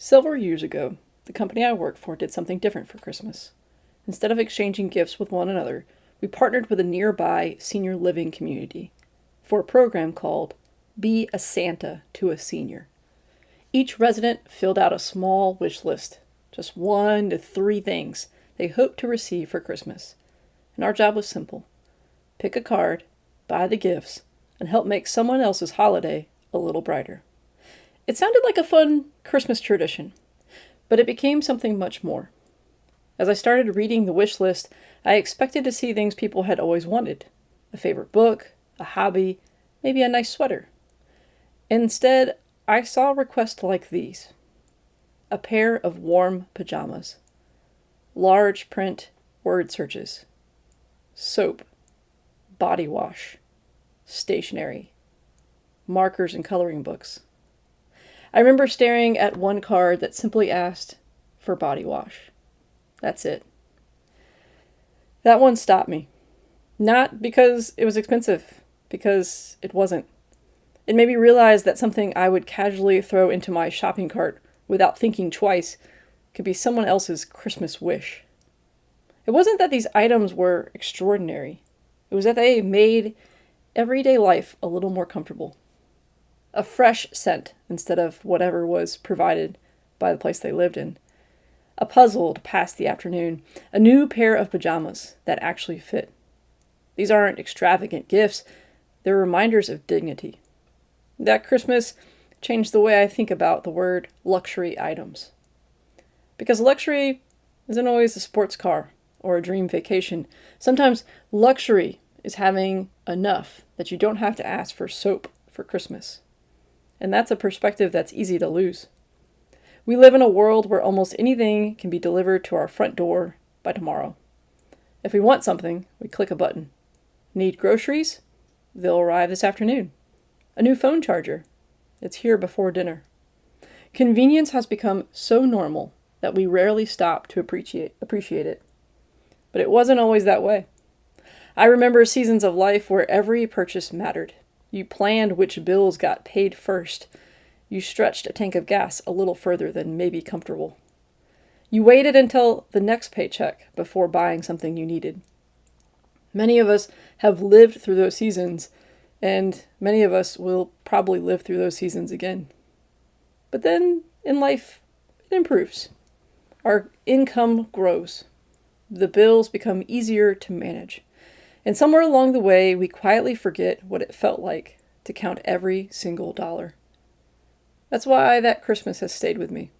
Several years ago, the company I work for did something different for Christmas. Instead of exchanging gifts with one another, we partnered with a nearby senior living community for a program called Be a Santa to a Senior. Each resident filled out a small wish list, just 1 to 3 things they hoped to receive for Christmas. And our job was simple: pick a card, buy the gifts, and help make someone else's holiday a little brighter. It sounded like a fun Christmas tradition, but it became something much more. As I started reading the wish list, I expected to see things people had always wanted: a favorite book, a hobby, maybe a nice sweater. Instead, I saw requests like these: a pair of warm pajamas, large print word searches, soap, body wash, stationery, markers and coloring books. I remember staring at one card that simply asked for body wash. That's it. That one stopped me. Not because it was expensive, because it wasn't. It made me realize that something I would casually throw into my shopping cart without thinking twice could be someone else's Christmas wish. It wasn't that these items were extraordinary. It was that they made everyday life a little more comfortable. A fresh scent instead of whatever was provided by the place they lived in. A puzzle to pass the afternoon. A new pair of pajamas that actually fit. These aren't extravagant gifts. They're reminders of dignity. That Christmas changed the way I think about the word luxury items. Because luxury isn't always a sports car or a dream vacation. Sometimes luxury is having enough that you don't have to ask for soap for Christmas. And that's a perspective that's easy to lose. We live in a world where almost anything can be delivered to our front door by tomorrow. If we want something, we click a button. Need groceries? They'll arrive this afternoon. A new phone charger? It's here before dinner. Convenience has become so normal that we rarely stop to appreciate it. But it wasn't always that way. I remember seasons of life where every purchase mattered. You planned which bills got paid first. You stretched a tank of gas a little further than maybe comfortable. You waited until the next paycheck before buying something you needed. Many of us have lived through those seasons, and many of us will probably live through those seasons again. But then, in life, it improves. Our income grows. The bills become easier to manage. And somewhere along the way, we quietly forget what it felt like to count every single dollar. That's why that Christmas has stayed with me.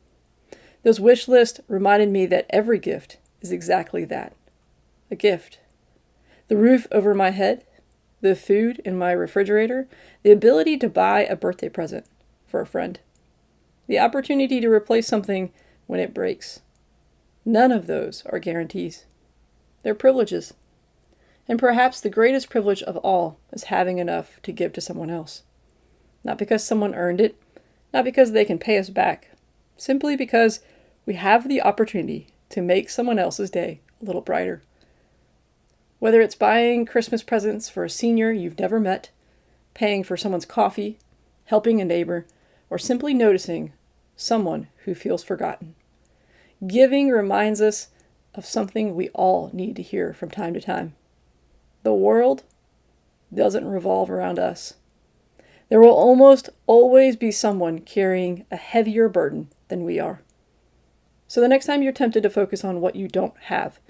Those wish lists reminded me that every gift is exactly that: a gift. The roof over my head, the food in my refrigerator, the ability to buy a birthday present for a friend, the opportunity to replace something when it breaks. None of those are guarantees. They're privileges. And perhaps the greatest privilege of all is having enough to give to someone else. Not because someone earned it, not because they can pay us back, simply because we have the opportunity to make someone else's day a little brighter. Whether it's buying Christmas presents for a senior you've never met, paying for someone's coffee, helping a neighbor, or simply noticing someone who feels forgotten. Giving reminds us of something we all need to hear from time to time. The world doesn't revolve around us. There will almost always be someone carrying a heavier burden than we are. So the next time you're tempted to focus on what you don't have,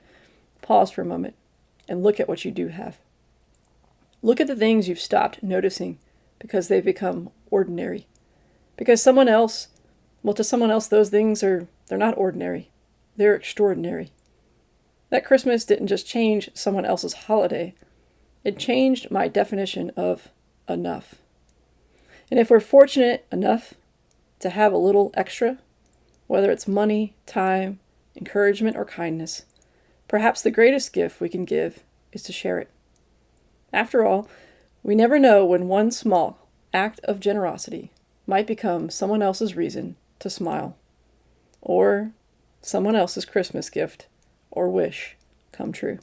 pause for a moment and look at what you do have. Look at the things you've stopped noticing because they've become ordinary. Because to someone else, those things they're not ordinary. They're extraordinary. That Christmas didn't just change someone else's holiday. It changed my definition of enough. And if we're fortunate enough to have a little extra, whether it's money, time, encouragement, or kindness, perhaps the greatest gift we can give is to share it. After all, we never know when one small act of generosity might become someone else's reason to smile, or someone else's Christmas gift or wish come true.